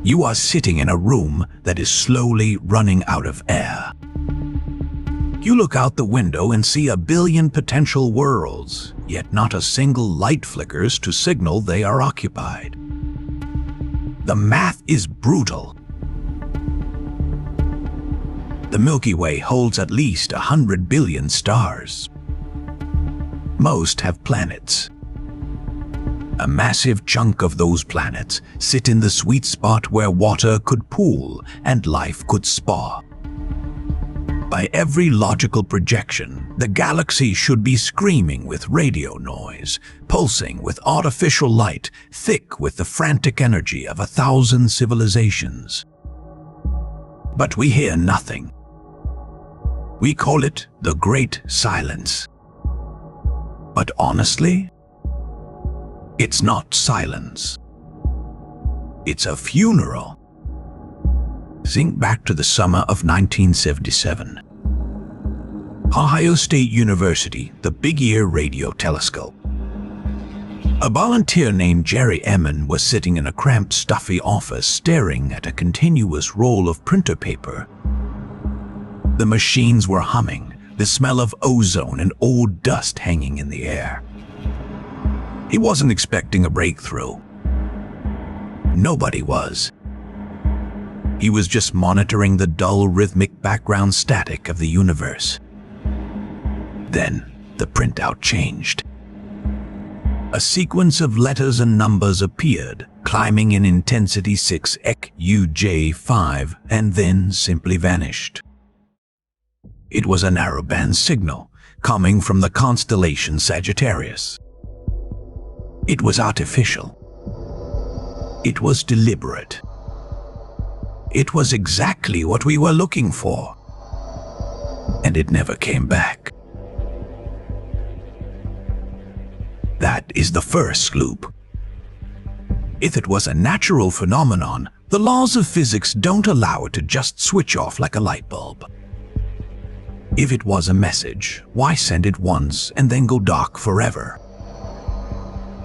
You are sitting in a room that is slowly running out of air. You look out the window and see a billion potential worlds, yet not a single light flickers to signal they are occupied. The math is brutal. The Milky Way holds at least 100 billion stars. Most have planets. A massive chunk of those planets sit in the sweet spot where water could pool and life could spawn. By every logical projection, the galaxy should be screaming with radio noise, pulsing with artificial light, thick with the frantic energy of 1,000 civilizations. But we hear nothing. We call it the Great Silence. But honestly, it's not silence. It's a funeral. Think back to the summer of 1977. Ohio State University, the Big Ear Radio Telescope. A volunteer named Jerry Emmon was sitting in a cramped, stuffy office staring at a continuous roll of printer paper. The machines were humming, the smell of ozone and old dust hanging in the air. He wasn't expecting a breakthrough. Nobody was. He was just monitoring the dull, rhythmic background static of the universe. Then, the printout changed. A sequence of letters and numbers appeared, climbing in intensity 6 EQJ5, and then simply vanished. It was a narrowband signal, coming from the constellation Sagittarius. It was artificial. It was deliberate. It was exactly what we were looking for. And it never came back. That is the first loop. If it was a natural phenomenon, the laws of physics don't allow it to just switch off like a light bulb. If it was a message, why send it once and then go dark forever?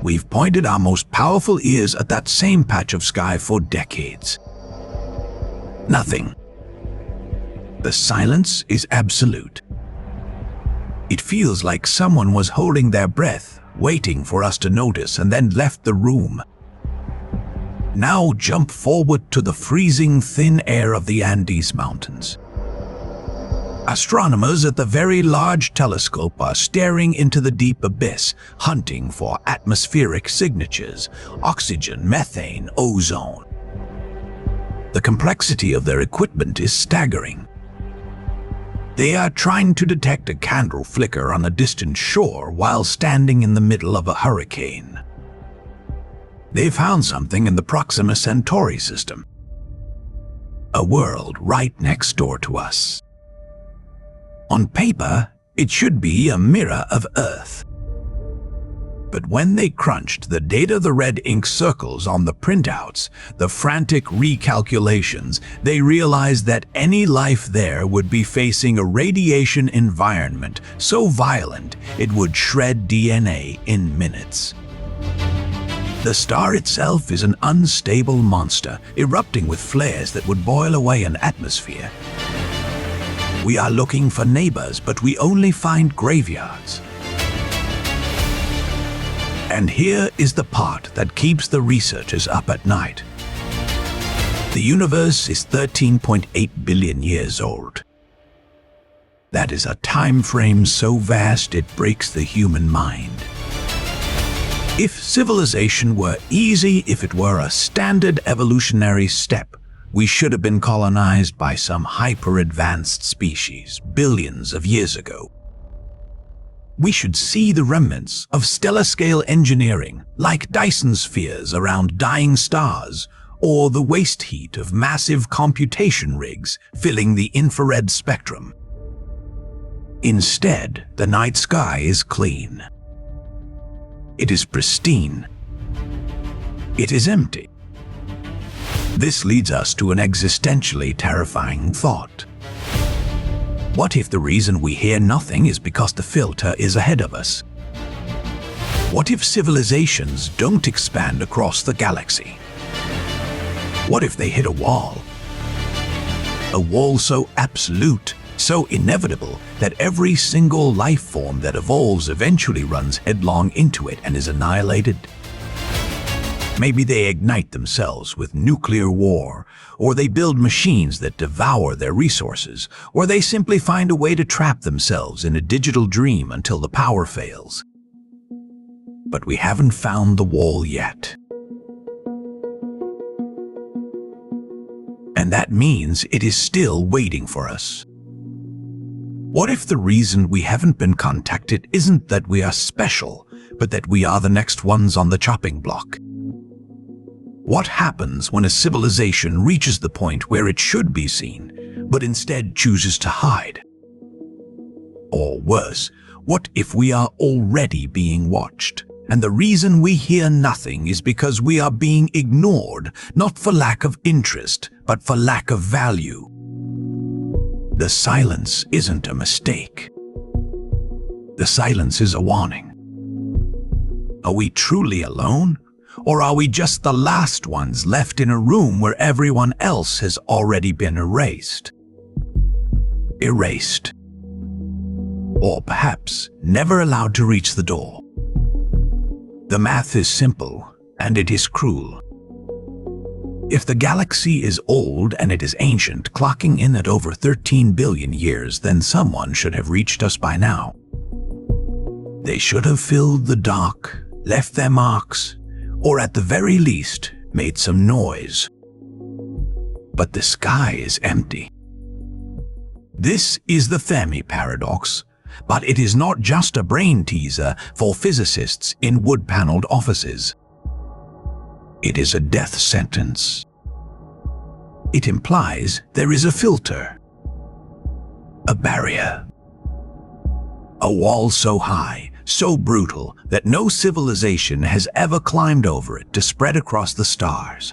We've pointed our most powerful ears at that same patch of sky for decades. Nothing. The silence is absolute. It feels like someone was holding their breath, waiting for us to notice, and then left the room. Now jump forward to the freezing thin air of the Andes Mountains. Astronomers at the Very Large Telescope are staring into the deep abyss, hunting for atmospheric signatures, oxygen, methane, ozone. The complexity of their equipment is staggering. They are trying to detect a candle flicker on a distant shore while standing in the middle of a hurricane. They found something in the Proxima Centauri system, a world right next door to us. On paper, it should be a mirror of Earth. But when they crunched the data, the red ink circles on the printouts, the frantic recalculations, they realized that any life there would be facing a radiation environment so violent it would shred DNA in minutes. The star itself is an unstable monster, erupting with flares that would boil away an atmosphere. We are looking for neighbors, but we only find graveyards. And here is the part that keeps the researchers up at night. The universe is 13.8 billion years old. That is a time frame so vast it breaks the human mind. If civilization were easy, if it were a standard evolutionary step, we should have been colonized by some hyper-advanced species billions of years ago. We should see the remnants of stellar-scale engineering, like Dyson spheres around dying stars, or the waste heat of massive computation rigs filling the infrared spectrum. Instead, the night sky is clean. It is pristine. It is empty. This leads us to an existentially terrifying thought. What if the reason we hear nothing is because the filter is ahead of us? What if civilizations don't expand across the galaxy? What if they hit a wall? A wall so absolute, so inevitable, that every single life form that evolves eventually runs headlong into it and is annihilated? Maybe they ignite themselves with nuclear war, or they build machines that devour their resources, or they simply find a way to trap themselves in a digital dream until the power fails. But we haven't found the wall yet. And that means it is still waiting for us. What if the reason we haven't been contacted isn't that we are special, but that we are the next ones on the chopping block? What happens when a civilization reaches the point where it should be seen, but instead chooses to hide? Or worse, what if we are already being watched, and the reason we hear nothing is because we are being ignored, not for lack of interest, but for lack of value? The silence isn't a mistake. The silence is a warning. Are we truly alone? Or are we just the last ones left in a room where everyone else has already been erased? Erased. Or perhaps never allowed to reach the door. The math is simple, and it is cruel. If the galaxy is old and it is ancient, clocking in at over 13 billion years, then someone should have reached us by now. They should have filled the dark, left their marks, or at the very least, made some noise. But the sky is empty. This is the Fermi paradox, but it is not just a brain teaser for physicists in wood-paneled offices. It is a death sentence. It implies there is a filter, a barrier, a wall so high, so brutal that no civilization has ever climbed over it to spread across the stars.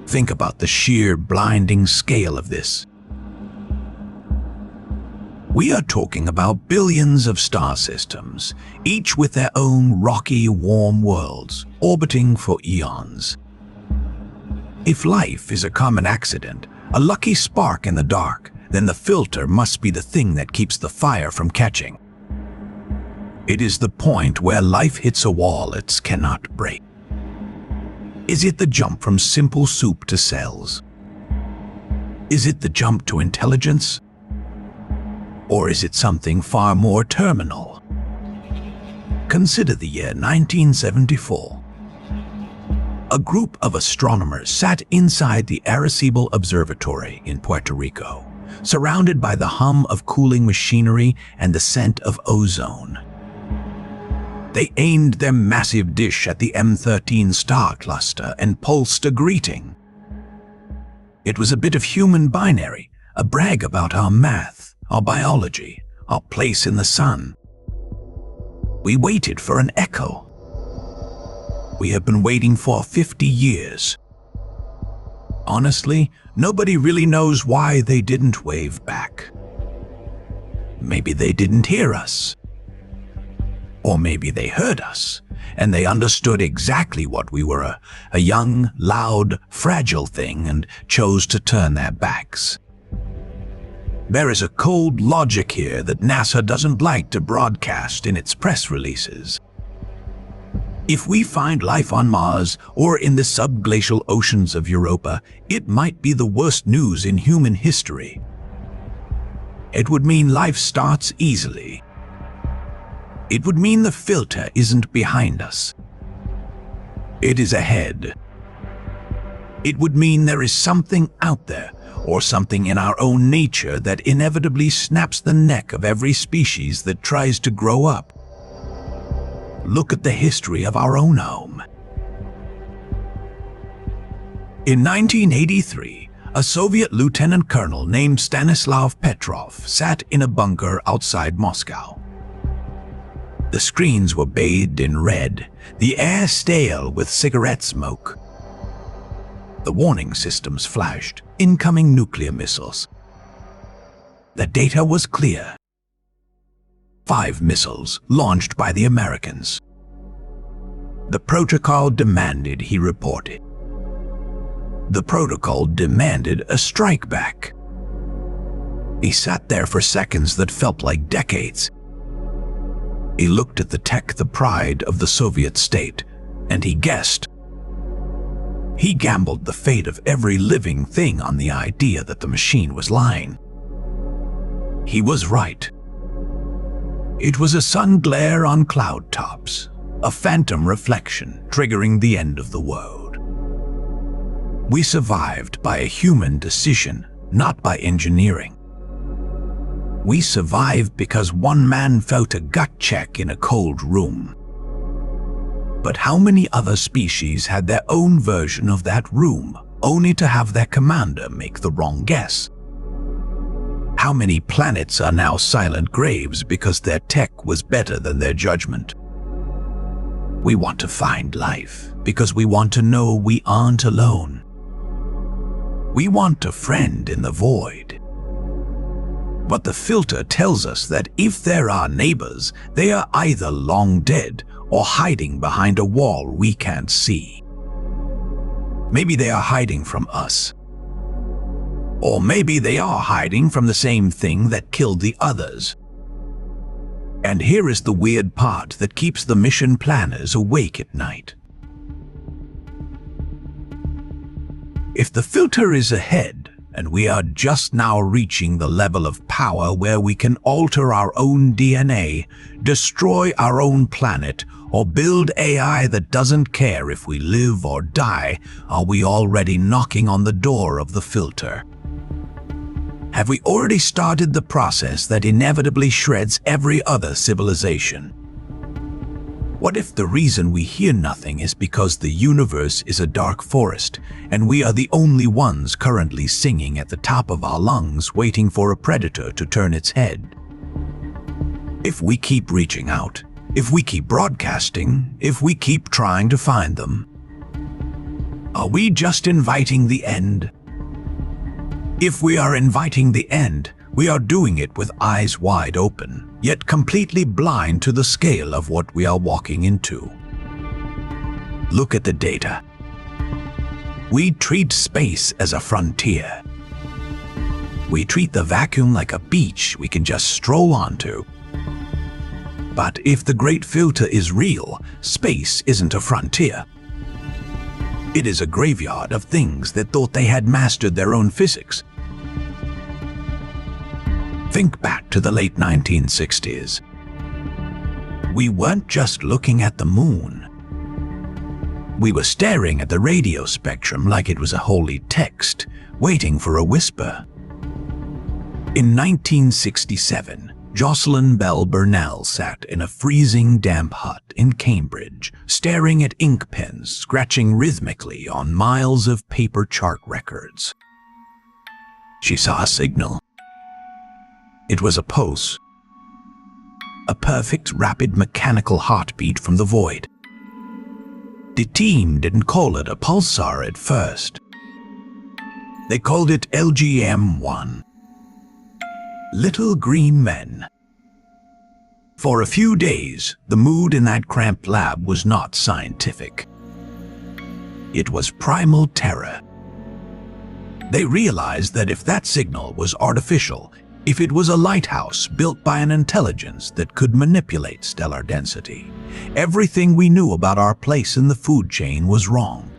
Think about the sheer blinding scale of this. We are talking about billions of star systems, each with their own rocky, warm worlds, orbiting for eons. If life is a common accident, a lucky spark in the dark, then the filter must be the thing that keeps the fire from catching. It is the point where life hits a wall it cannot break. Is it the jump from simple soup to cells? Is it the jump to intelligence? Or is it something far more terminal? Consider the year 1974. A group of astronomers sat inside the Arecibo Observatory in Puerto Rico, surrounded by the hum of cooling machinery and the scent of ozone. They aimed their massive dish at the M13 star cluster and pulsed a greeting. It was a bit of human binary, a brag about our math, our biology, our place in the sun. We waited for an echo. We have been waiting for 50 years. Honestly, nobody really knows why they didn't wave back. Maybe they didn't hear us. Or maybe they heard us, and they understood exactly what we were, a young, loud, fragile thing, and chose to turn their backs. There is a cold logic here that NASA doesn't like to broadcast in its press releases. If we find life on Mars or in the subglacial oceans of Europa, it might be the worst news in human history. It would mean life starts easily. It would mean the filter isn't behind us. It is ahead. It would mean there is something out there, or something in our own nature that inevitably snaps the neck of every species that tries to grow up. Look at the history of our own home. In 1983, a Soviet lieutenant colonel named Stanislav Petrov sat in a bunker outside Moscow. The screens were bathed in red, the air stale with cigarette smoke. The warning systems flashed, incoming nuclear missiles. The data was clear. 5 missiles launched by the Americans. The protocol demanded he reported. The protocol demanded a strike back. He sat there for seconds that felt like decades. He looked at the tech, the pride of the Soviet state, and he guessed. He gambled the fate of every living thing on the idea that the machine was lying. He was right. It was a sun glare on cloud tops, a phantom reflection triggering the end of the world. We survived by a human decision, not by engineering. We survived because one man felt a gut check in a cold room. But how many other species had their own version of that room, only to have their commander make the wrong guess? How many planets are now silent graves because their tech was better than their judgment? We want to find life because we want to know we aren't alone. We want a friend in the void. But the filter tells us that if there are neighbors, they are either long dead or hiding behind a wall we can't see. Maybe they are hiding from us. Or maybe they are hiding from the same thing that killed the others. And here is the weird part that keeps the mission planners awake at night. If the filter is ahead, and we are just now reaching the level of power where we can alter our own DNA, destroy our own planet, or build AI that doesn't care if we live or die, are we already knocking on the door of the filter? Have we already started the process that inevitably shreds every other civilization? What if the reason we hear nothing is because the universe is a dark forest, and we are the only ones currently singing at the top of our lungs waiting for a predator to turn its head? If we keep reaching out, if we keep broadcasting, if we keep trying to find them, are we just inviting the end? If we are inviting the end, we are doing it with eyes wide open, yet completely blind to the scale of what we are walking into. Look at the data. We treat space as a frontier. We treat the vacuum like a beach we can just stroll onto. But if the Great Filter is real, space isn't a frontier. It is a graveyard of things that thought they had mastered their own physics. Think back to the late 1960s. We weren't just looking at the moon. We were staring at the radio spectrum like it was a holy text, waiting for a whisper. In 1967, Jocelyn Bell Burnell sat in a freezing damp hut in Cambridge, staring at ink pens scratching rhythmically on miles of paper chart records. She saw a signal. It was a pulse. A perfect, rapid mechanical heartbeat from the void. The team didn't call it a pulsar at first. They called it LGM-1. Little Green Men. For a few days, the mood in that cramped lab was not scientific. It was primal terror. They realized that if that signal was artificial, if it was a lighthouse built by an intelligence that could manipulate stellar density, everything we knew about our place in the food chain was wrong.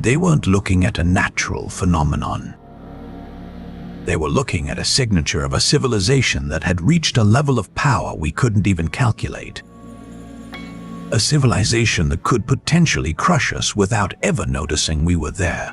They weren't looking at a natural phenomenon. They were looking at a signature of a civilization that had reached a level of power we couldn't even calculate. A civilization that could potentially crush us without ever noticing we were there.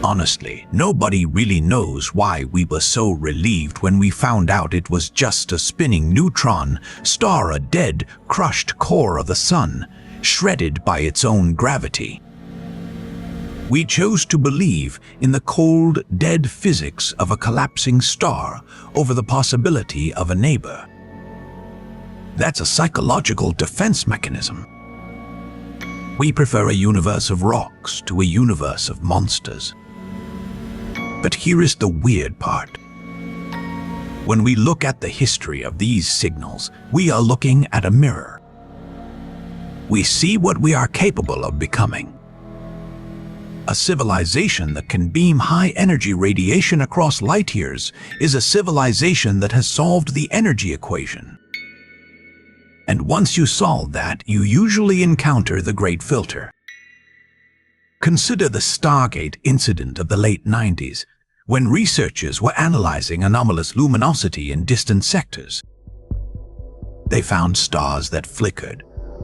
Honestly, nobody really knows why we were so relieved when we found out it was just a spinning neutron star, a dead, crushed core of the sun, shredded by its own gravity. We chose to believe in the cold, dead physics of a collapsing star over the possibility of a neighbor. That's a psychological defense mechanism. We prefer a universe of rocks to a universe of monsters. But here is the weird part. When we look at the history of these signals, we are looking at a mirror. we see what we are capable of becoming. A civilization that can beam high-energy radiation across light years is a civilization that has solved the energy equation. And once you solve that, you usually encounter the Great Filter. Consider the Stargate incident of the late 90s, when researchers were analyzing anomalous luminosity in distant sectors. They found stars that flickered,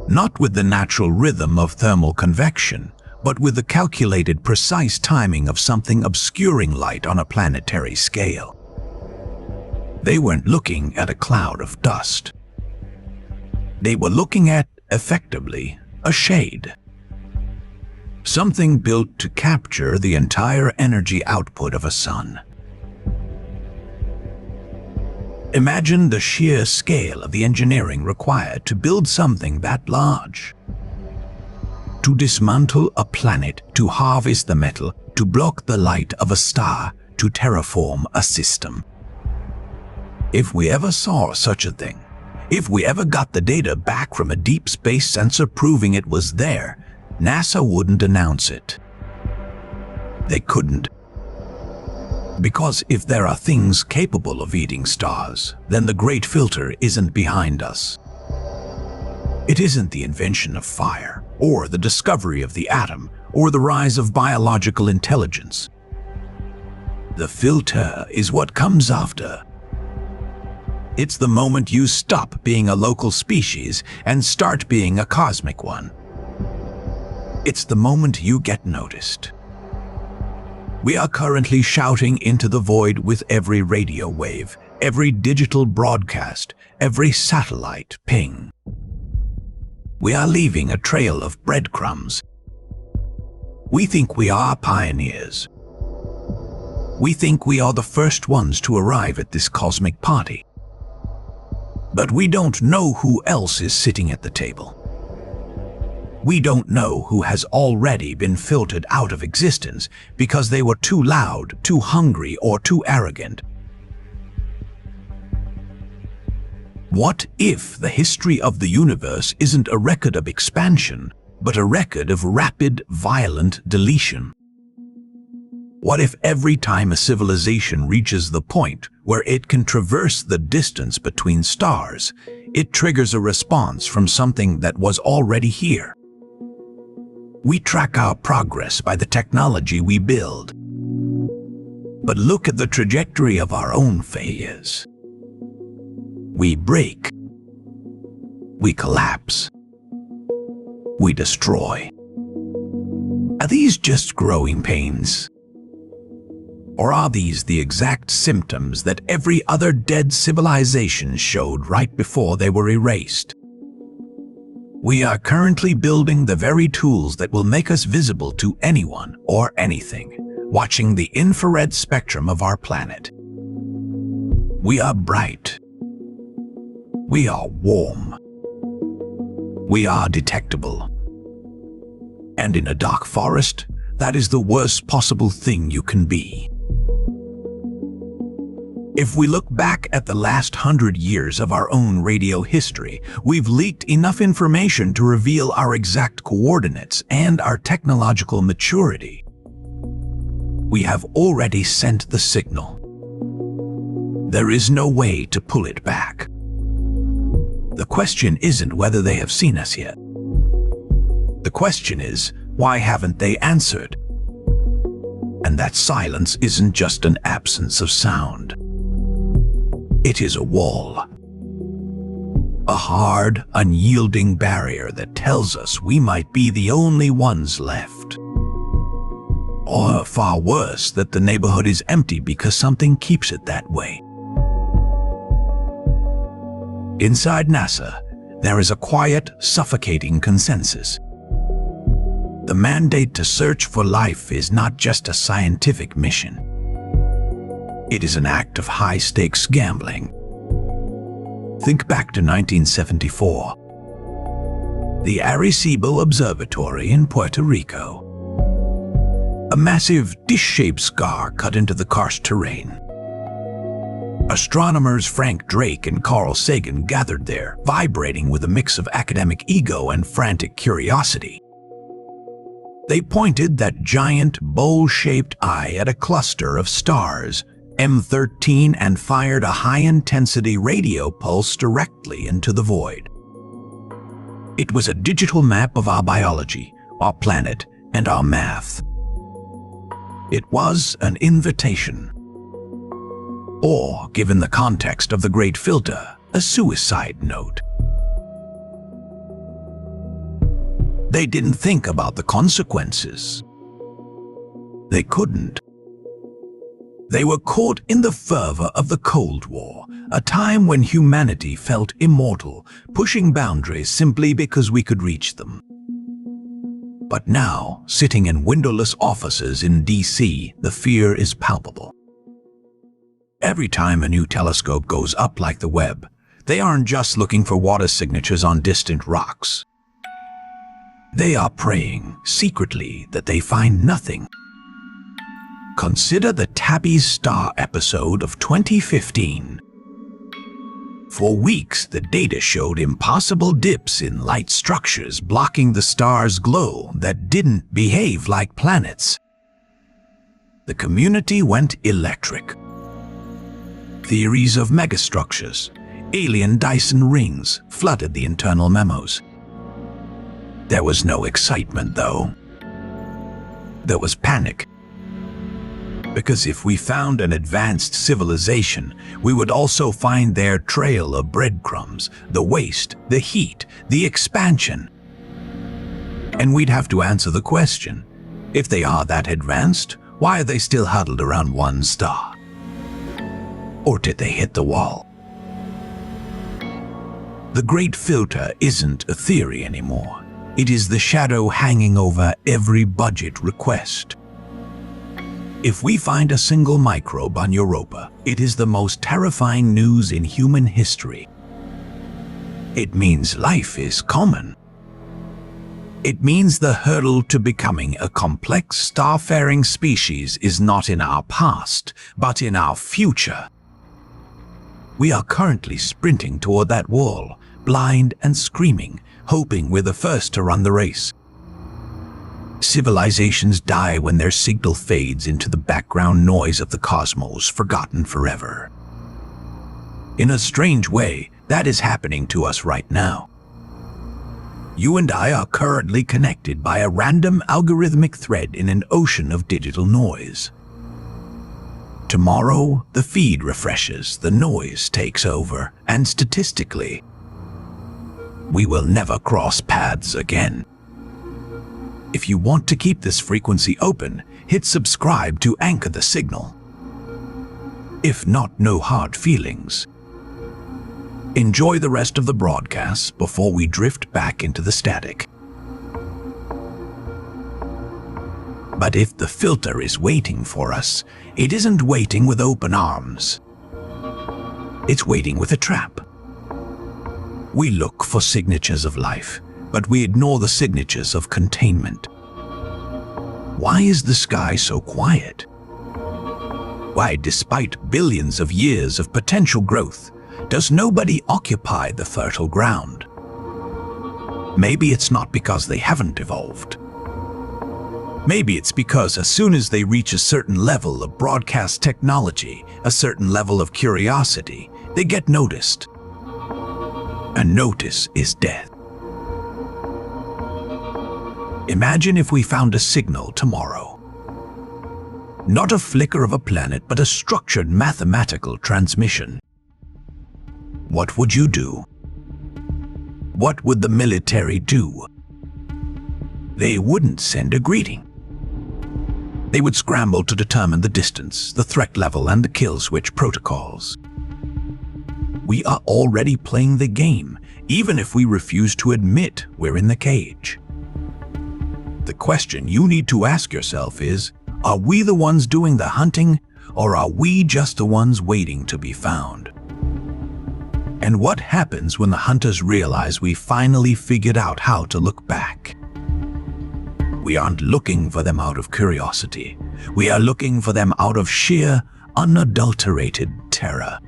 not with the natural rhythm of thermal convection, but with the calculated precise timing of something obscuring light on a planetary scale. They weren't looking at a cloud of dust. They were looking at, effectively, a shade. Something built to capture the entire energy output of a sun. Imagine the sheer scale of the engineering required to build something that large. To dismantle a planet, to harvest the metal, to block the light of a star, to terraform a system. If we ever saw such a thing, if we ever got the data back from a deep space sensor proving it was there, NASA wouldn't announce it. They couldn't. Because if there are things capable of eating stars, then the Great Filter isn't behind us. It isn't the invention of fire, or the discovery of the atom, or the rise of biological intelligence. The filter is what comes after. It's the moment you stop being a local species and start being a cosmic one. It's the moment you get noticed. We are currently shouting into the void with every radio wave, every digital broadcast, every satellite ping. We are leaving a trail of breadcrumbs. We think we are pioneers. We think we are the first ones to arrive at this cosmic party. But we don't know who else is sitting at the table. We don't know who has already been filtered out of existence because they were too loud, too hungry, or too arrogant. What if the history of the universe isn't a record of expansion, but a record of rapid, violent deletion? What if every time a civilization reaches the point where it can traverse the distance between stars, it triggers a response from something that was already here? We track our progress by the technology we build. But look at the trajectory of our own failures. We break. We collapse. We destroy. Are these just growing pains? Or are these the exact symptoms that every other dead civilization showed right before they were erased? We are currently building the very tools that will make us visible to anyone or anything, watching the infrared spectrum of our planet. We are bright. We are warm. We are detectable. And in a dark forest, that is the worst possible thing you can be. If we look back at the last 100 years of our own radio history, we've leaked enough information to reveal our exact coordinates and our technological maturity. We have already sent the signal. There is no way to pull it back. The question isn't whether they have seen us yet. The question is, why haven't they answered? And that silence isn't just an absence of sound. It is a wall. A hard, unyielding barrier that tells us we might be the only ones left. Or far worse, that the neighborhood is empty because something keeps it that way. Inside NASA, there is a quiet, suffocating consensus. The mandate to search for life is not just a scientific mission. It is an act of high-stakes gambling. Think back to 1974. The Arecibo Observatory in Puerto Rico. A massive dish-shaped scar cut into the karst terrain. Astronomers Frank Drake and Carl Sagan gathered there, vibrating with a mix of academic ego and frantic curiosity. They pointed that giant, bowl-shaped eye at a cluster of stars, M13, and fired a high-intensity radio pulse directly into the void. It was a digital map of our biology, our planet, and our math. It was an invitation. Or, given the context of the Great Filter, a suicide note. They didn't think about the consequences. They couldn't. They were caught in the fervor of the Cold War, a time when humanity felt immortal, pushing boundaries simply because we could reach them. But now, sitting in windowless offices in DC, the fear is palpable. Every time a new telescope goes up like the Webb, they aren't just looking for water signatures on distant rocks. They are praying, secretly, that they find nothing. Consider the Tabby's Star episode of 2015. For weeks, the data showed impossible dips in light structures blocking the star's glow that didn't behave like planets. The community went electric. Theories of megastructures, alien Dyson rings flooded the internal memos. There was no excitement, though. There was panic. Because if we found an advanced civilization, we would also find their trail of breadcrumbs, the waste, the heat, the expansion. And we'd have to answer the question, if they are that advanced, why are they still huddled around one star? Or did they hit the wall? The Great Filter isn't a theory anymore. It is the shadow hanging over every budget request. If we find a single microbe on Europa, it is the most terrifying news in human history. It means life is common. It means the hurdle to becoming a complex star-faring species is not in our past, but in our future. We are currently sprinting toward that wall, blind and screaming, hoping we're the first to run the race. Civilizations die when their signal fades into the background noise of the cosmos, forgotten forever. In a strange way, that is happening to us right now. You and I are currently connected by a random algorithmic thread in an ocean of digital noise. Tomorrow, the feed refreshes, the noise takes over, and statistically, we will never cross paths again. If you want to keep this frequency open, hit subscribe to anchor the signal. If not, no hard feelings. Enjoy the rest of the broadcast before we drift back into the static. But if the filter is waiting for us, it isn't waiting with open arms. It's waiting with a trap. We look for signatures of life, but we ignore the signatures of containment. Why is the sky so quiet? Why, despite billions of years of potential growth, does nobody occupy the fertile ground? Maybe it's not because they haven't evolved. Maybe it's because as soon as they reach a certain level of broadcast technology, a certain level of curiosity, they get noticed. And notice is death. Imagine if we found a signal tomorrow. Not a flicker of a planet, but a structured mathematical transmission. What would you do? What would the military do? They wouldn't send a greeting. They would scramble to determine the distance, the threat level, and the kill switch protocols. We are already playing the game, even if we refuse to admit we're in the cage. The question you need to ask yourself is, are we the ones doing the hunting, or are we just the ones waiting to be found? And what happens when the hunters realize we finally figured out how to look back? We aren't looking for them out of curiosity. We are looking for them out of sheer, unadulterated terror.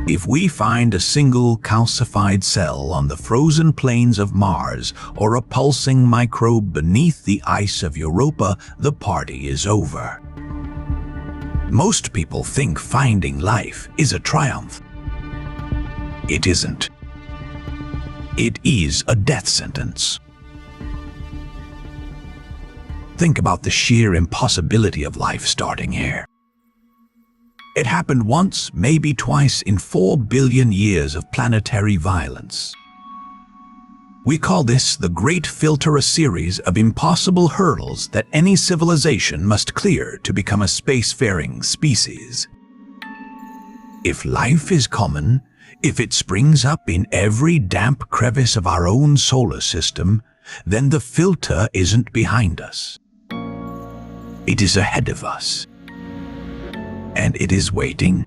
If we find a single calcified cell on the frozen plains of Mars or a pulsing microbe beneath the ice of Europa, the party is over. Most people think finding life is a triumph. It isn't. It is a death sentence. Think about the sheer impossibility of life starting here. It happened once, maybe twice, in 4 billion years of planetary violence. We call this the Great Filter, a series of impossible hurdles that any civilization must clear to become a spacefaring species. If life is common, if it springs up in every damp crevice of our own solar system, then the filter isn't behind us. It is ahead of us. And it is waiting.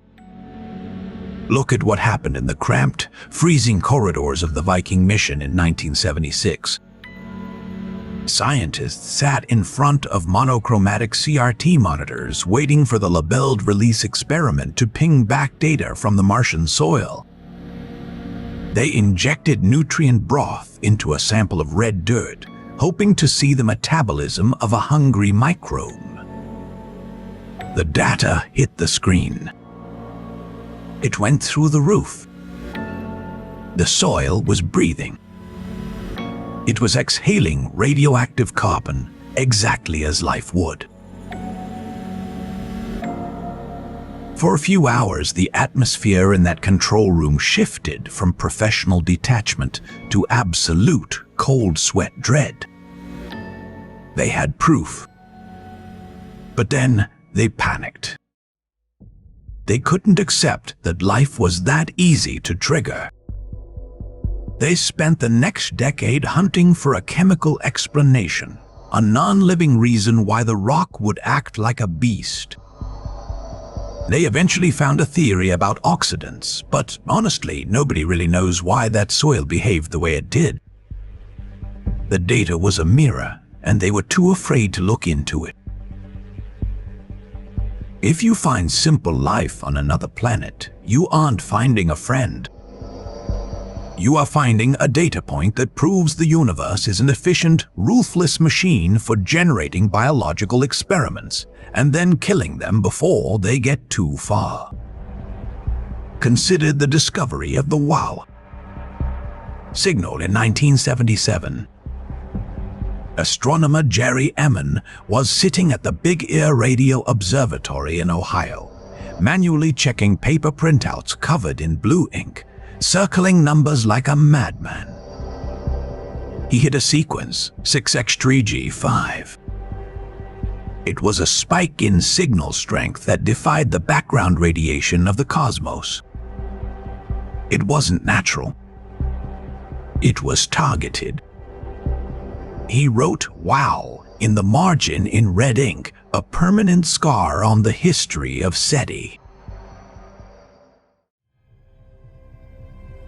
Look at what happened in the cramped, freezing corridors of the Viking mission in 1976. Scientists sat in front of monochromatic CRT monitors waiting for the labelled release experiment to ping back data from the Martian soil. They injected nutrient broth into a sample of red dirt, hoping to see the metabolism of a hungry microbe. The data hit the screen. It went through the roof. The soil was breathing. It was exhaling radioactive carbon exactly as life would. For a few hours, the atmosphere in that control room shifted from professional detachment to absolute cold sweat dread. They had proof. But then, they panicked. They couldn't accept that life was that easy to trigger. They spent the next decade hunting for a chemical explanation, a non-living reason why the rock would act like a beast. They eventually found a theory about oxidants, but honestly, nobody really knows why that soil behaved the way it did. The data was a mirror, and they were too afraid to look into it. If you find simple life on another planet, you aren't finding a friend. You are finding a data point that proves the universe is an efficient, ruthless machine for generating biological experiments and then killing them before they get too far. Consider the discovery of the WOW signal in 1977. Astronomer Jerry Emmon was sitting at the Big Ear Radio Observatory in Ohio, manually checking paper printouts covered in blue ink, circling numbers like a madman. He hit a sequence, 6X3G5. It was a spike in signal strength that defied the background radiation of the cosmos. It wasn't natural. It was targeted. He wrote "WOW" in the margin in red ink, a permanent scar on the history of SETI.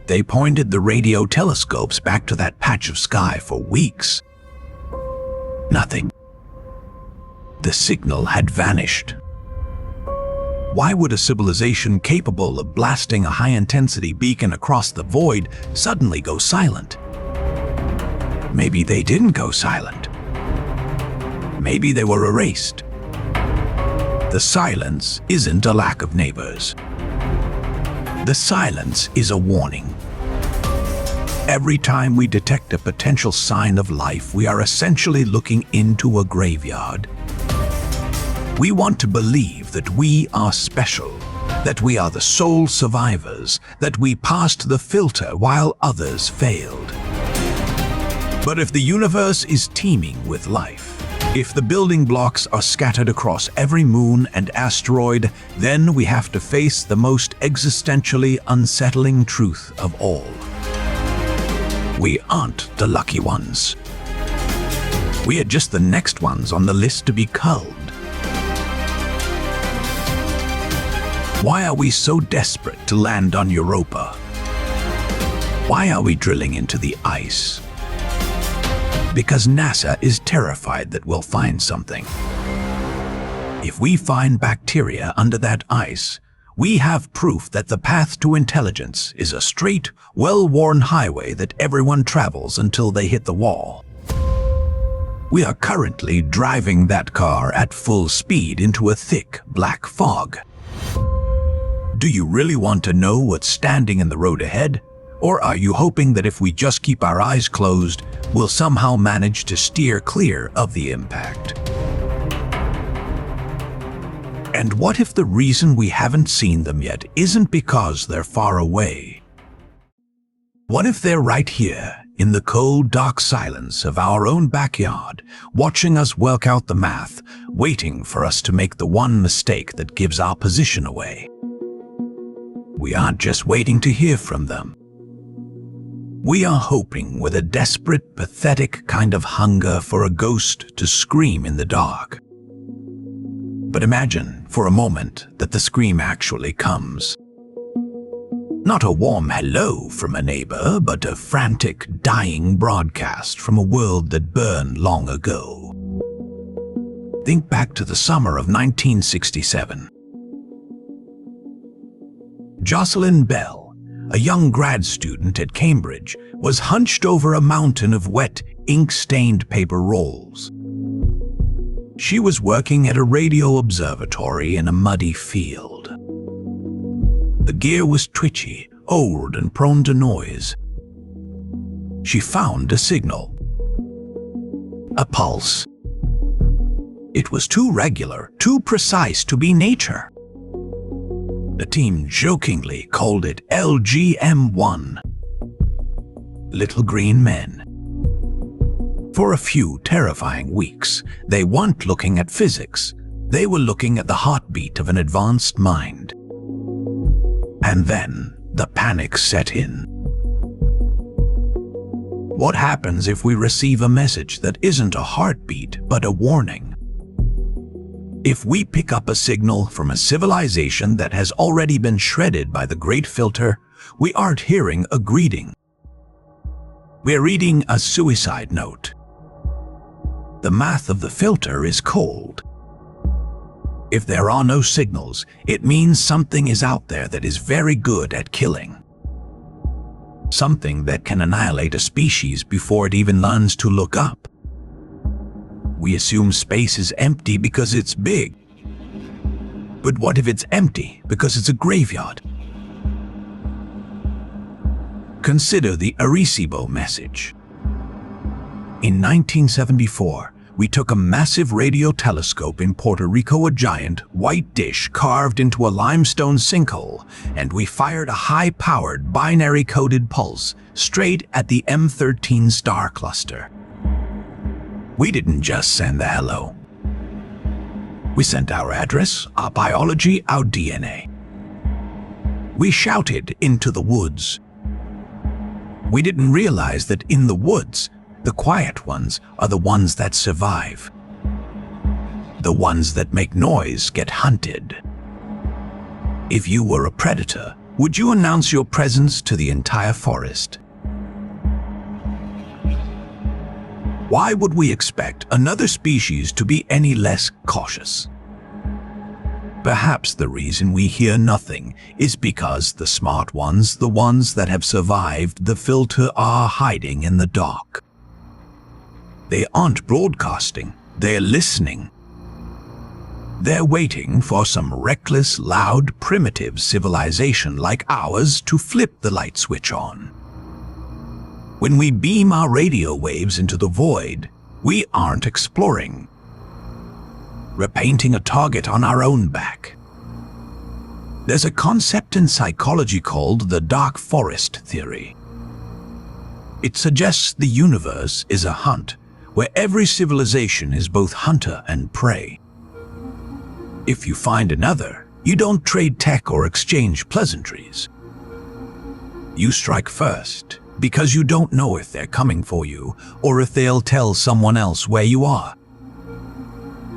They pointed the radio telescopes back to that patch of sky for weeks. Nothing. The signal had vanished. Why would a civilization capable of blasting a high-intensity beacon across the void suddenly go silent? Maybe they didn't go silent. Maybe they were erased. The silence isn't a lack of neighbors. The silence is a warning. Every time we detect a potential sign of life, we are essentially looking into a graveyard. We want to believe that we are special, that we are the sole survivors, that we passed the filter while others failed. But if the universe is teeming with life, if the building blocks are scattered across every moon and asteroid, then we have to face the most existentially unsettling truth of all. We aren't the lucky ones. We are just the next ones on the list to be culled. Why are we so desperate to land on Europa? Why are we drilling into the ice? Because NASA is terrified that we'll find something. If we find bacteria under that ice, We have proof that the path to intelligence is a straight, well-worn highway that everyone travels until they hit the wall. We are currently driving that car at full speed into a thick, black fog. Do you really want to know what's standing in the road ahead? Or are you hoping that if we just keep our eyes closed, we'll somehow manage to steer clear of the impact? And what if the reason we haven't seen them yet isn't because they're far away? What if they're right here, in the cold, dark silence of our own backyard, watching us work out the math, waiting for us to make the one mistake that gives our position away? We aren't just waiting to hear from them. We are hoping with a desperate, pathetic kind of hunger for a ghost to scream in the dark. But imagine for a moment that the scream actually comes. Not a warm hello from a neighbor, but a frantic, dying broadcast from a world that burned long ago. Think back to the summer of 1967. Jocelyn Bell, a young grad student at Cambridge, was hunched over a mountain of wet, ink-stained paper rolls. She was working at a radio observatory in a muddy field. The gear was twitchy, old, and prone to noise. She found a signal. A pulse. It was too regular, too precise to be nature. The team jokingly called it LGM1. Little Green Men. For a few terrifying weeks, they weren't looking at physics. They were looking at the heartbeat of an advanced mind. And then the panic set in. What happens if we receive a message that isn't a heartbeat but a warning? If we pick up a signal from a civilization that has already been shredded by the Great Filter, we aren't hearing a greeting. We're reading a suicide note. The math of the filter is cold. If there are no signals, it means something is out there that is very good at killing. Something that can annihilate a species before it even learns to look up. We assume space is empty because it's big. But what if it's empty because it's a graveyard? Consider the Arecibo message. In 1974, we took a massive radio telescope in Puerto Rico, a giant white dish carved into a limestone sinkhole, and we fired a high-powered binary-coded pulse straight at the M13 star cluster. We didn't just send the hello. We sent our address, our biology, our DNA. We shouted into the woods. We didn't realize that in the woods, the quiet ones are the ones that survive. The ones that make noise get hunted. If you were a predator, would you announce your presence to the entire forest? Why would we expect another species to be any less cautious? Perhaps the reason we hear nothing is because the smart ones, the ones that have survived the filter, are hiding in the dark. They aren't broadcasting, they're listening. They're waiting for some reckless, loud, primitive civilization like ours to flip the light switch on. When we beam our radio waves into the void, we aren't exploring. We're painting a target on our own back. There's a concept in psychology called the dark forest theory. It suggests the universe is a hunt, where every civilization is both hunter and prey. If you find another, you don't trade tech or exchange pleasantries. You strike first, because you don't know if they're coming for you or if they'll tell someone else where you are.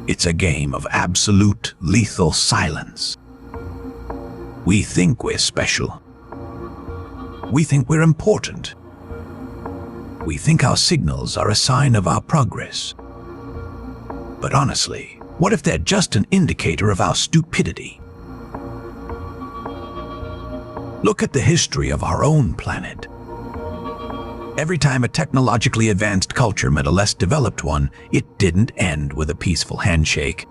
It's a game of absolute, lethal silence. We think we're special. We think we're important. We think our signals are a sign of our progress. But honestly, what if they're just an indicator of our stupidity? Look at the history of our own planet. Every time a technologically advanced culture met a less developed one, it didn't end with a peaceful handshake.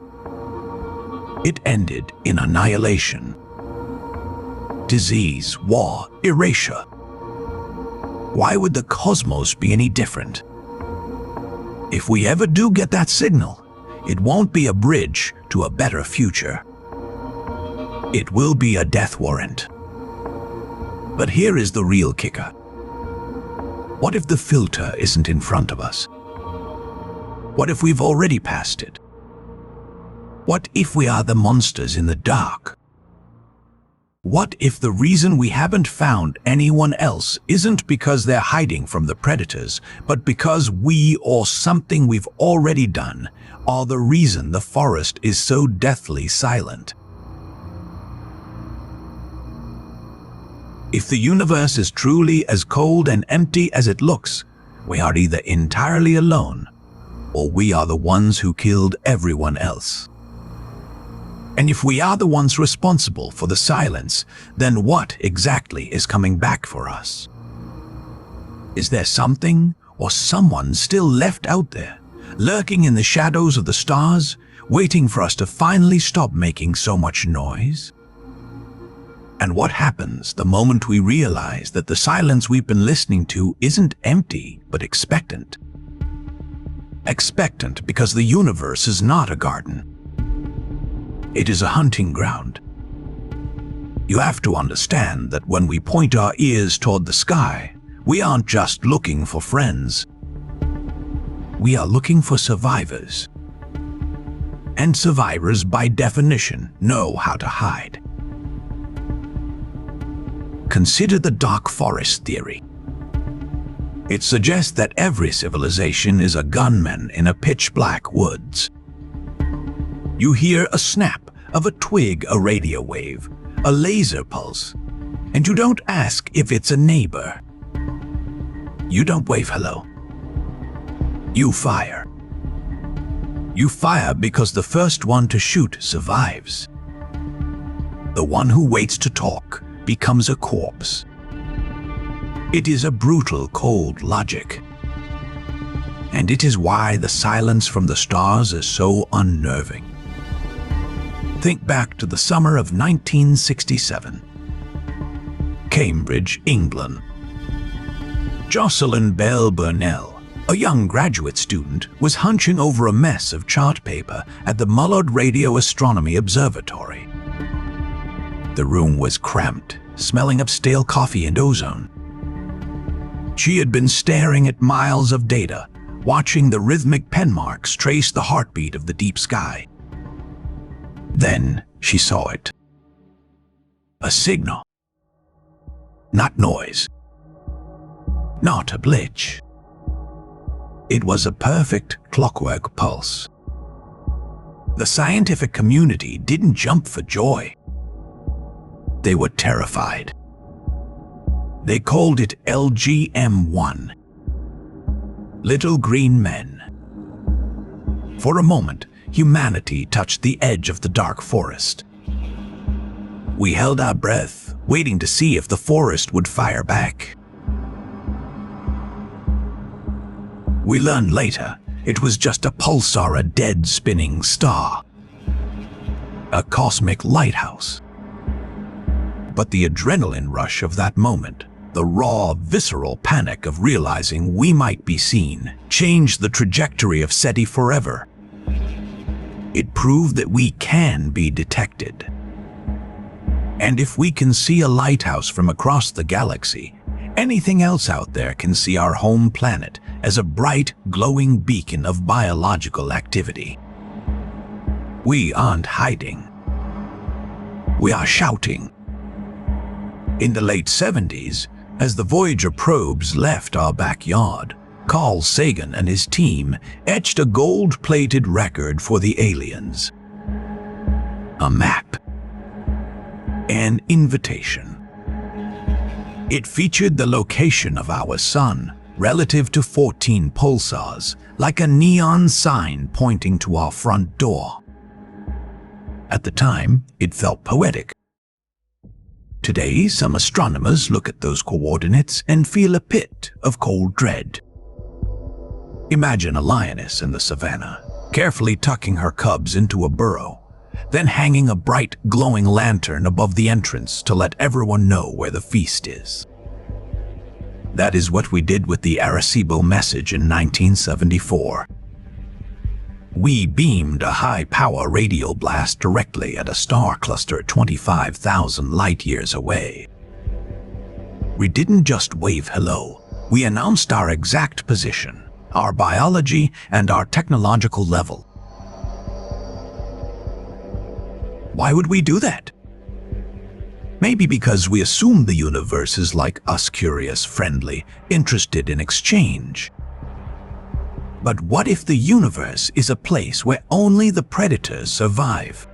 It ended in annihilation. Disease, war, erasure. Why would the cosmos be any different? If we ever do get that signal, it won't be a bridge to a better future. It will be a death warrant. But here is the real kicker. What if the filter isn't in front of us? What if we've already passed it? What if we are the monsters in the dark? What if the reason we haven't found anyone else isn't because they're hiding from the predators, but because we or something we've already done are the reason the forest is so deathly silent? If the universe is truly as cold and empty as it looks, we are either entirely alone, or we are the ones who killed everyone else. And if we are the ones responsible for the silence, then what exactly is coming back for us? Is there something or someone still left out there, lurking in the shadows of the stars, waiting for us to finally stop making so much noise? And what happens the moment we realize that the silence we've been listening to isn't empty, but expectant? Expectant because the universe is not a garden. It is a hunting ground. You have to understand that when we point our ears toward the sky, we aren't just looking for friends. We are looking for survivors. And survivors, by definition, know how to hide. Consider the dark forest theory. It suggests that every civilization is a gunman in a pitch-black woods. You hear a snap of a twig, a radio wave, a laser pulse, and you don't ask if it's a neighbor. You don't wave hello. You fire. You fire because the first one to shoot survives. The one who waits to talk becomes a corpse. It is a brutal, cold logic. And it is why the silence from the stars is so unnerving. Think back to the summer of 1967. Cambridge, England. Jocelyn Bell Burnell, a young graduate student, was hunching over a mess of chart paper at the Mullard Radio Astronomy Observatory. The room was cramped, smelling of stale coffee and ozone. She had been staring at miles of data, watching the rhythmic pen marks trace the heartbeat of the deep sky. Then she saw it. A signal. Not noise. Not a glitch. It was a perfect clockwork pulse. The scientific community didn't jump for joy. They were terrified. They called it LGM-1. Little Green Men. For a moment, humanity touched the edge of the dark forest. We held our breath, waiting to see if the forest would fire back. We learned later it was just a pulsar, a dead spinning star. A cosmic lighthouse. But the adrenaline rush of that moment, the raw, visceral panic of realizing we might be seen, changed the trajectory of SETI forever. It proved that we can be detected. And if we can see a lighthouse from across the galaxy, anything else out there can see our home planet as a bright, glowing beacon of biological activity. We aren't hiding. We are shouting. In the late 70s, as the Voyager probes left our backyard, Carl Sagan and his team etched a gold-plated record for the aliens. A map. An invitation. It featured the location of our sun relative to 14 pulsars, like a neon sign pointing to our front door. At the time, it felt poetic. Today, some astronomers look at those coordinates and feel a pit of cold dread. Imagine a lioness in the savannah, carefully tucking her cubs into a burrow, then hanging a bright, glowing lantern above the entrance to let everyone know where the feast is. That is what we did with the Arecibo message in 1974. We beamed a high-power radio blast directly at a star cluster 25,000 light-years away. We didn't just wave hello, we announced our exact position, our biology, and our technological level. Why would we do that? Maybe because we assume the universe is like us, curious, friendly, interested in exchange. But what if the universe is a place where only the predators survive?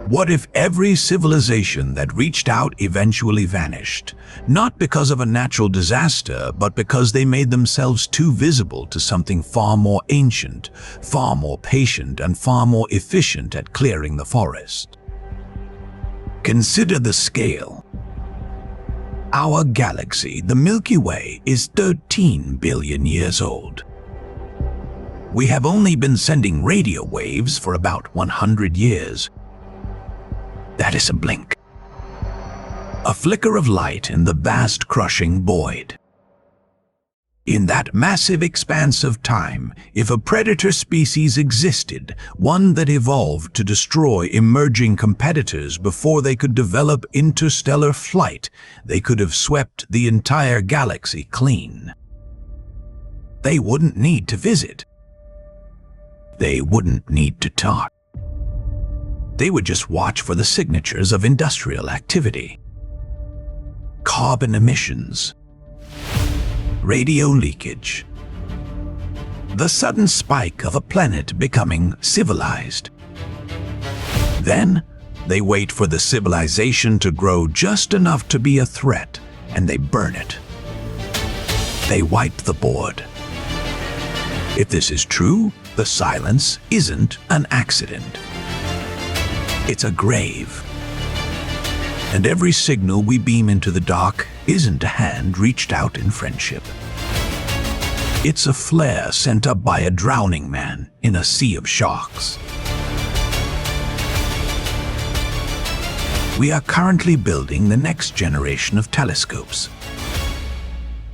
What if every civilization that reached out eventually vanished, not because of a natural disaster, but because they made themselves too visible to something far more ancient, far more patient, and far more efficient at clearing the forest? Consider the scale. Our galaxy, the Milky Way, is 13 billion years old. We have only been sending radio waves for about 100 years. That is a blink. A flicker of light in the vast crushing void. In that massive expanse of time, if a predator species existed, one that evolved to destroy emerging competitors before they could develop interstellar flight, they could have swept the entire galaxy clean. They wouldn't need to visit. They wouldn't need to talk. They would just watch for the signatures of industrial activity. Carbon emissions, radio leakage, the sudden spike of a planet becoming civilized. Then, they wait for the civilization to grow just enough to be a threat, and they burn it. They wipe the board. If this is true, the silence isn't an accident. It's a grave. And every signal we beam into the dark isn't a hand reached out in friendship. It's a flare sent up by a drowning man in a sea of sharks. We are currently building the next generation of telescopes.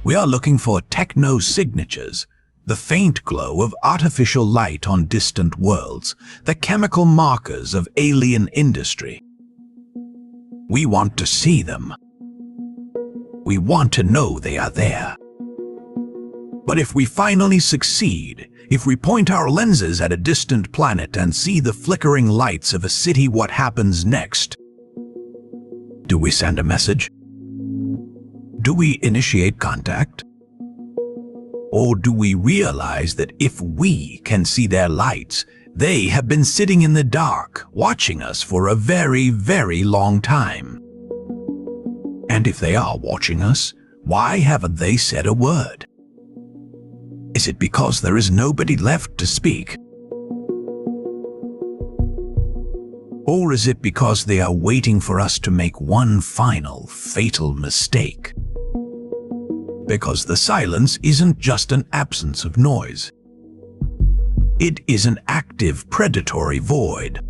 We are looking for techno-signatures, the faint glow of artificial light on distant worlds, the chemical markers of alien industry. We want to see them. We want to know they are there. But if we finally succeed, if we point our lenses at a distant planet and see the flickering lights of a city, what happens next? Do we send a message? Do we initiate contact? Or do we realize that if we can see their lights, they have been sitting in the dark, watching us for a very, very long time? And if they are watching us, why haven't they said a word? Is it because there is nobody left to speak? Or is it because they are waiting for us to make one final, fatal mistake? Because the silence isn't just an absence of noise. It is an active predatory void.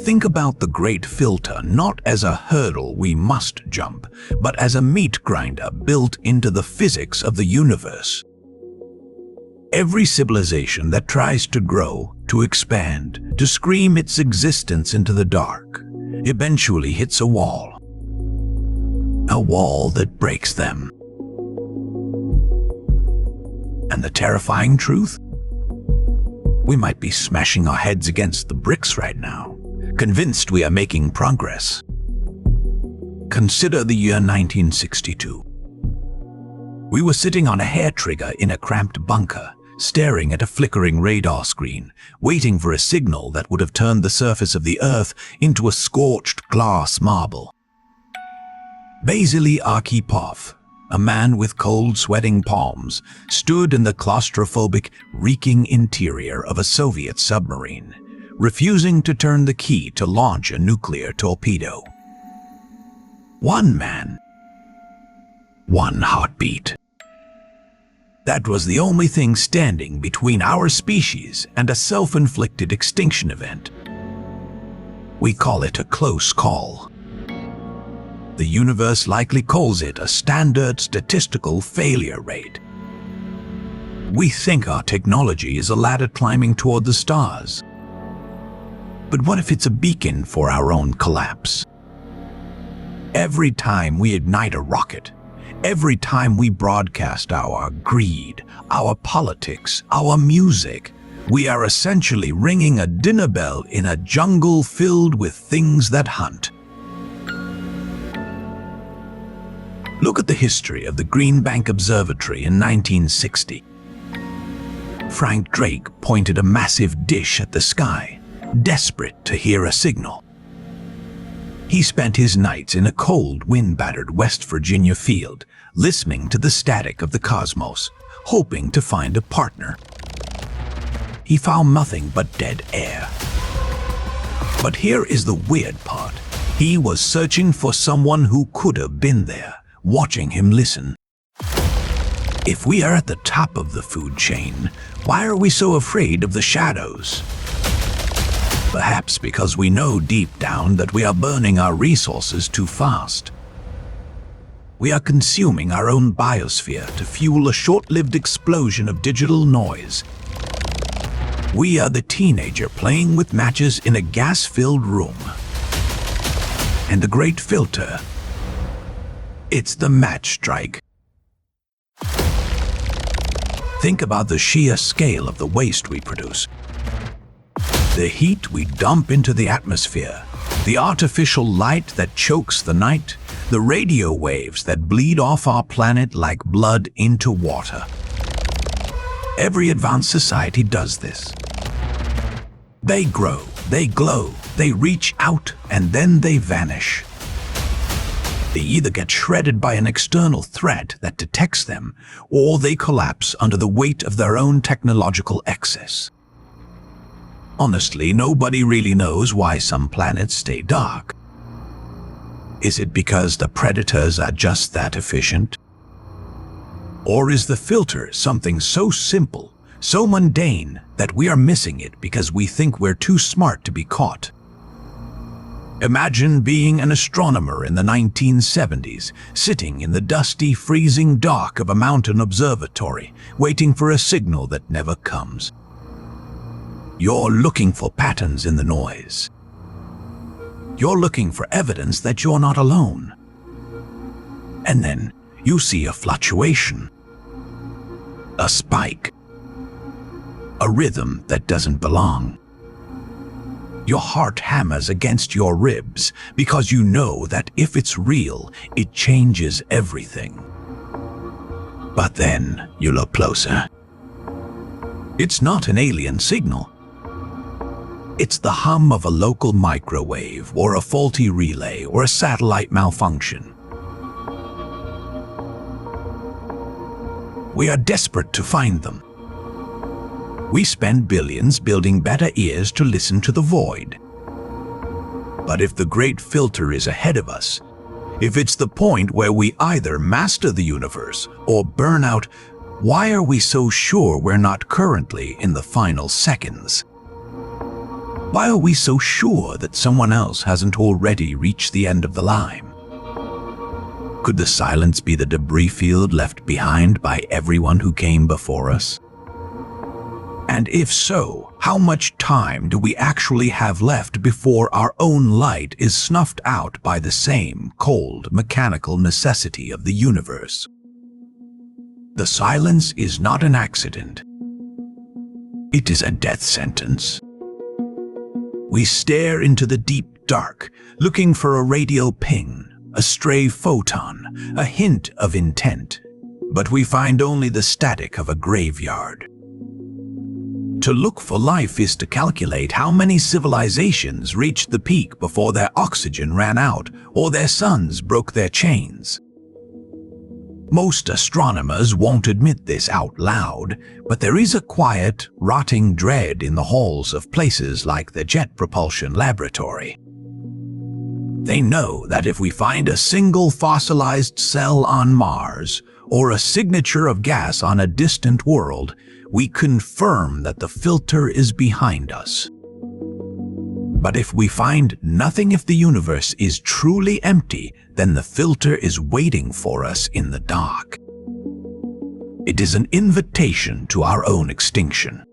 Think about the great filter not as a hurdle we must jump, but as a meat grinder built into the physics of the universe. Every civilization that tries to grow, to expand, to scream its existence into the dark, eventually hits a wall. A wall that breaks them. And the terrifying truth? We might be smashing our heads against the bricks right now, convinced we are making progress. Consider the year 1962. We were sitting on a hair trigger in a cramped bunker, staring at a flickering radar screen, waiting for a signal that would have turned the surface of the Earth into a scorched glass marble. Vasily Arkhipov, a man with cold, sweating palms, stood in the claustrophobic, reeking interior of a Soviet submarine, refusing to turn the key to launch a nuclear torpedo. One man, one heartbeat. That was the only thing standing between our species and a self-inflicted extinction event. We call it a close call. The universe likely calls it a standard statistical failure rate. We think our technology is a ladder climbing toward the stars. But what if it's a beacon for our own collapse? Every time we ignite a rocket, every time we broadcast our greed, our politics, our music, we are essentially ringing a dinner bell in a jungle filled with things that hunt. Look at the history of the Green Bank Observatory in 1960. Frank Drake pointed a massive dish at the sky, desperate to hear a signal. He spent his nights in a cold, wind-battered West Virginia field, listening to the static of the cosmos, hoping to find a partner. He found nothing but dead air. But here is the weird part. He was searching for someone who could have been there, watching him listen. If we are at the top of the food chain, why are we so afraid of the shadows? Perhaps because we know deep down that we are burning our resources too fast. We are consuming our own biosphere to fuel a short-lived explosion of digital noise. We are the teenager playing with matches in a gas-filled room. And the great filter, it's the match strike. Think about the sheer scale of the waste we produce. The heat we dump into the atmosphere, the artificial light that chokes the night, the radio waves that bleed off our planet like blood into water. Every advanced society does this. They grow, they glow, they reach out, and then they vanish. They either get shredded by an external threat that detects them, or they collapse under the weight of their own technological excess. Honestly, nobody really knows why some planets stay dark. Is it because the predators are just that efficient? Or is the filter something so simple, so mundane, that we are missing it because we think we're too smart to be caught? Imagine being an astronomer in the 1970s, sitting in the dusty, freezing dark of a mountain observatory, waiting for a signal that never comes. You're looking for patterns in the noise. You're looking for evidence that you're not alone. And then you see a fluctuation, a spike, a rhythm that doesn't belong. Your heart hammers against your ribs because you know that if it's real, it changes everything. But then you look closer. It's not an alien signal. It's the hum of a local microwave or a faulty relay or a satellite malfunction. We are desperate to find them. We spend billions building better ears to listen to the void. But if the great filter is ahead of us, if it's the point where we either master the universe or burn out, why are we so sure we're not currently in the final seconds? Why are we so sure that someone else hasn't already reached the end of the line? Could the silence be the debris field left behind by everyone who came before us? And if so, how much time do we actually have left before our own light is snuffed out by the same cold, mechanical necessity of the universe? The silence is not an accident. It is a death sentence. We stare into the deep dark, looking for a radio ping, a stray photon, a hint of intent, but we find only the static of a graveyard. To look for life is to calculate how many civilizations reached the peak before their oxygen ran out or their suns broke their chains. Most astronomers won't admit this out loud, but there is a quiet, rotting dread in the halls of places like the Jet Propulsion Laboratory. They know that if we find a single fossilized cell on Mars or a signature of gas on a distant world, we confirm that the filter is behind us. But if we find nothing, if the universe is truly empty, then the filter is waiting for us in the dark. It is an invitation to our own extinction.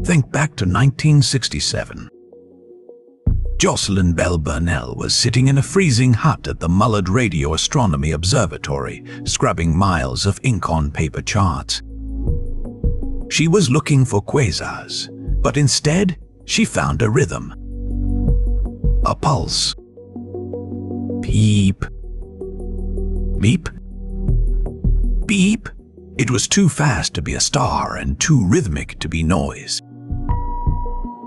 Think back to 1967. Jocelyn Bell Burnell was sitting in a freezing hut at the Mullard Radio Astronomy Observatory, scrubbing miles of ink on paper charts. She was looking for quasars, but instead she found a rhythm. A pulse. Beep. Beep. Beep. It was too fast to be a star and too rhythmic to be noise.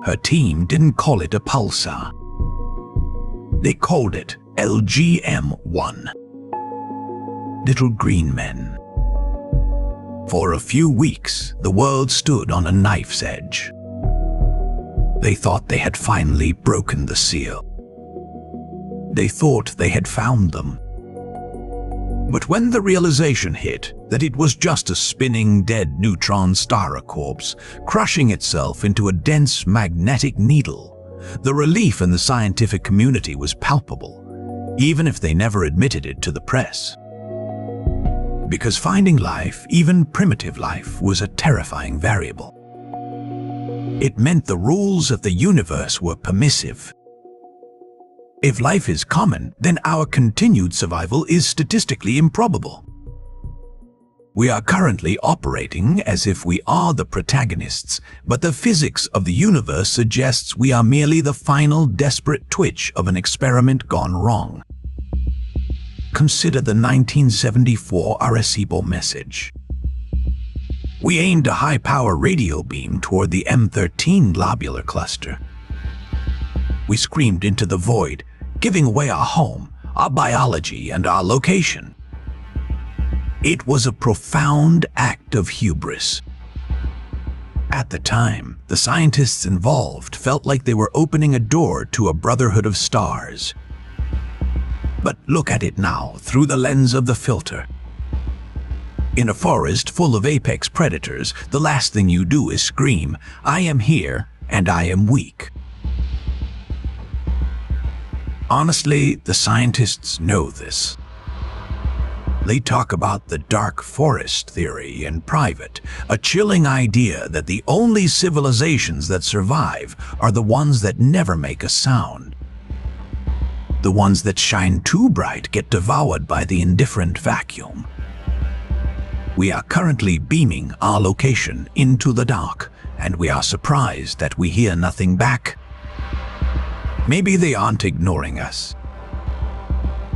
Her team didn't call it a pulsar. They called it LGM-1. Little Green Men. For a few weeks, the world stood on a knife's edge. They thought they had finally broken the seal. They thought they had found them. But when the realization hit that it was just a spinning dead neutron star corpse crushing itself into a dense magnetic needle, the relief in the scientific community was palpable, even if they never admitted it to the press. Because finding life, even primitive life, was a terrifying variable. It meant the rules of the universe were permissive. If life is common, then our continued survival is statistically improbable. We are currently operating as if we are the protagonists, but the physics of the universe suggests we are merely the final desperate twitch of an experiment gone wrong. Consider the 1974 Arecibo message. We aimed a high-power radio beam toward the M13 globular cluster. We screamed into the void, giving away our home, our biology, and our location. It was a profound act of hubris. At the time, the scientists involved felt like they were opening a door to a brotherhood of stars. But look at it now through the lens of the filter. In a forest full of apex predators, the last thing you do is scream, "I am here and I am weak." Honestly, the scientists know this. They talk about the dark forest theory in private, a chilling idea that the only civilizations that survive are the ones that never make a sound. The ones that shine too bright get devoured by the indifferent vacuum. We are currently beaming our location into the dark, and we are surprised that we hear nothing back. Maybe they aren't ignoring us.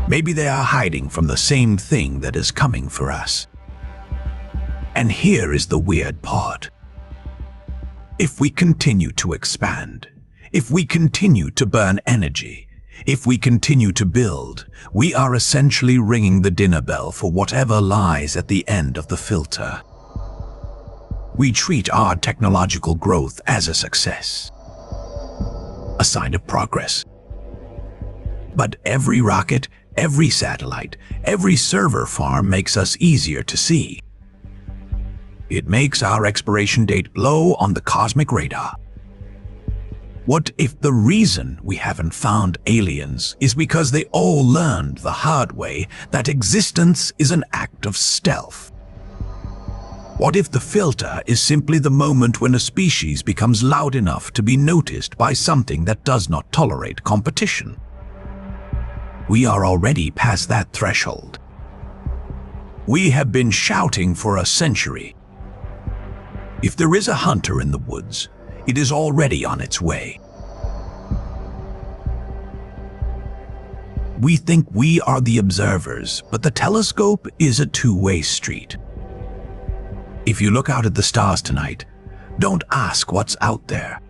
Maybe they are hiding from the same thing that is coming for us. And here is the weird part. If we continue to expand, if we continue to burn energy, if we continue to build, we are essentially ringing the dinner bell for whatever lies at the end of the filter. We treat our technological growth as a success, a sign of progress. But every rocket, every satellite, every server farm makes us easier to see. It makes our expiration date low on the cosmic radar. What if the reason we haven't found aliens is because they all learned the hard way that existence is an act of stealth? What if the filter is simply the moment when a species becomes loud enough to be noticed by something that does not tolerate competition? We are already past that threshold. We have been shouting for a century. If there is a hunter in the woods, it is already on its way. We think we are the observers, but the telescope is a two-way street. If you look out at the stars tonight, don't ask what's out there.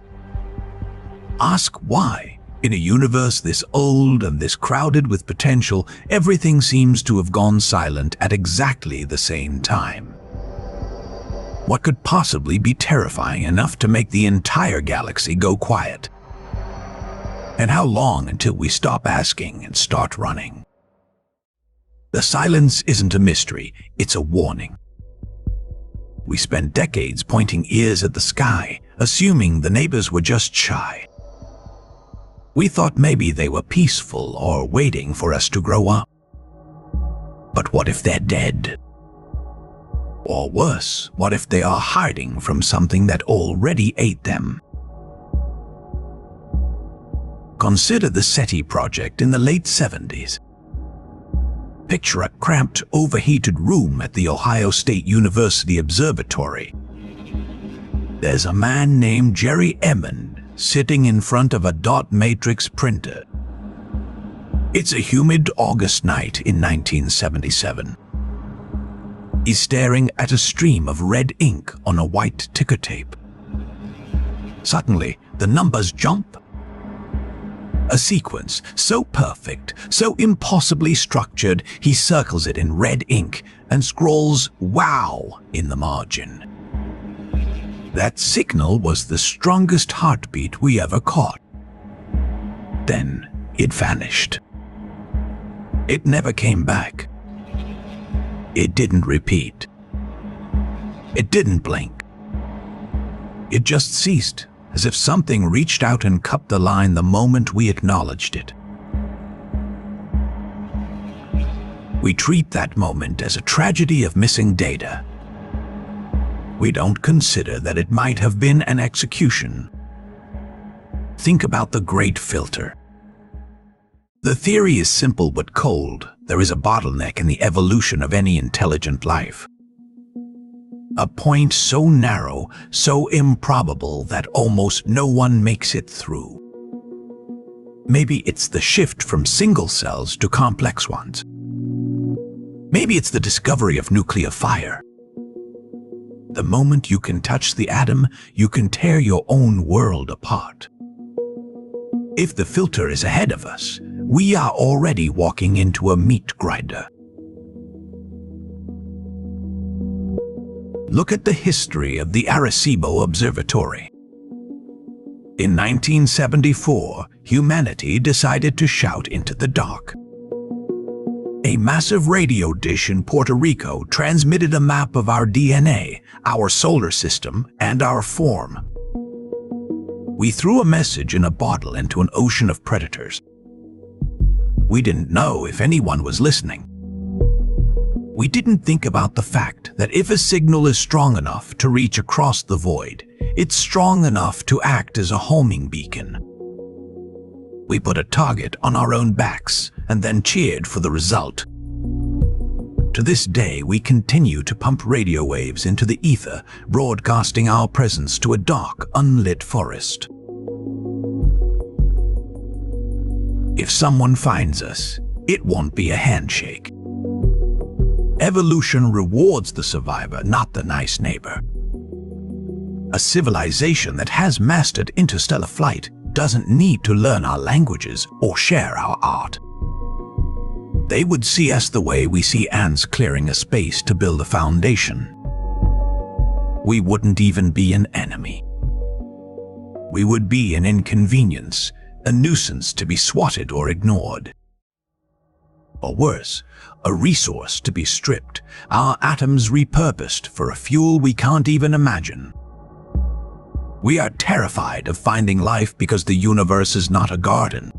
Ask why. In a universe this old and this crowded with potential, everything seems to have gone silent at exactly the same time. What could possibly be terrifying enough to make the entire galaxy go quiet? And how long until we stop asking and start running? The silence isn't a mystery, it's a warning. We spent decades pointing ears at the sky, assuming the neighbors were just shy. We thought maybe they were peaceful or waiting for us to grow up. But what if they're dead? Or worse, what if they are hiding from something that already ate them? Consider the SETI project in the late 70s. Picture a cramped, overheated room at the Ohio State University Observatory. There's a man named Jerry Emmond sitting in front of a dot matrix printer. It's a humid August night in 1977. He's staring at a stream of red ink on a white ticker tape. Suddenly, the numbers jump. A sequence so perfect, so impossibly structured, he circles it in red ink and scrawls "Wow" in the margin. That signal was the strongest heartbeat we ever caught. Then it vanished. It never came back. It didn't repeat. It didn't blink. It just ceased, as if something reached out and cut the line the moment we acknowledged it. We treat that moment as a tragedy of missing data. We don't consider that it might have been an execution. Think about the Great Filter. The theory is simple but cold. There is a bottleneck in the evolution of any intelligent life. A point so narrow, so improbable that almost no one makes it through. Maybe it's the shift from single cells to complex ones. Maybe it's the discovery of nuclear fire. The moment you can touch the atom, you can tear your own world apart. If the filter is ahead of us, we are already walking into a meat grinder. Look at the history of the Arecibo Observatory. In 1974, humanity decided to shout into the dark. A massive radio dish in Puerto Rico transmitted a map of our DNA, our solar system, and our form. We threw a message in a bottle into an ocean of predators. We didn't know if anyone was listening. We didn't think about the fact that if a signal is strong enough to reach across the void, it's strong enough to act as a homing beacon. We put a target on our own backs and then cheered for the result. To this day, we continue to pump radio waves into the ether, broadcasting our presence to a dark, unlit forest. If someone finds us, it won't be a handshake. Evolution rewards the survivor, not the nice neighbor. A civilization that has mastered interstellar flight doesn't need to learn our languages or share our art. They would see us the way we see ants clearing a space to build a foundation. We wouldn't even be an enemy. We would be an inconvenience, a nuisance to be swatted or ignored. Or worse, a resource to be stripped, our atoms repurposed for a fuel we can't even imagine. We are terrified of finding life because the universe is not a garden.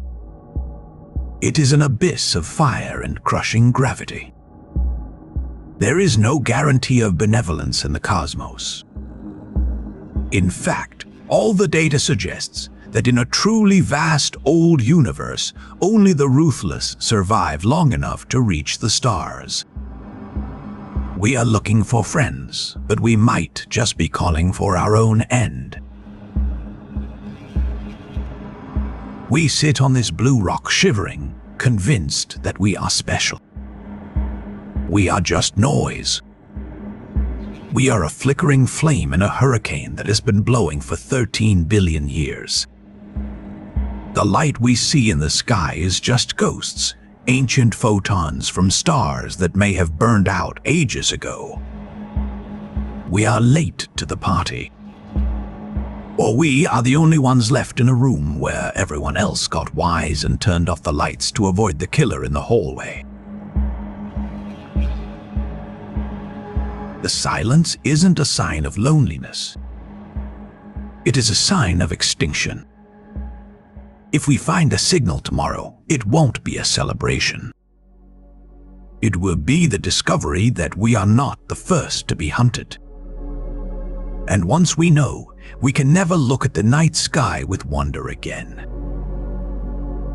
It is an abyss of fire and crushing gravity. There is no guarantee of benevolence in the cosmos. In fact, all the data suggests that in a truly vast old universe, only the ruthless survive long enough to reach the stars. We are looking for friends, but we might just be calling for our own end. We sit on this blue rock shivering, convinced that we are special. We are just noise. We are a flickering flame in a hurricane that has been blowing for 13 billion years. The light we see in the sky is just ghosts, ancient photons from stars that may have burned out ages ago. We are late to the party. Or we are the only ones left in a room where everyone else got wise and turned off the lights to avoid the killer in the hallway. The silence isn't a sign of loneliness. It is a sign of extinction. If we find a signal tomorrow, it won't be a celebration. It will be the discovery that we are not the first to be hunted. And once we know, we can never look at the night sky with wonder again.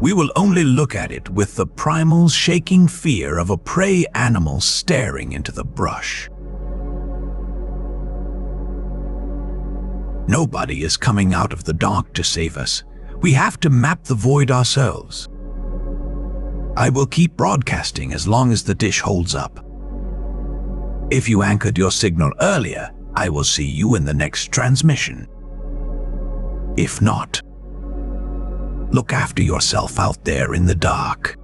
We will only look at it with the primal shaking fear of a prey animal staring into the brush. Nobody is coming out of the dark to save us. We have to map the void ourselves. I will keep broadcasting as long as the dish holds up. If you anchored your signal earlier, I will see you in the next transmission. If not, look after yourself out there in the dark.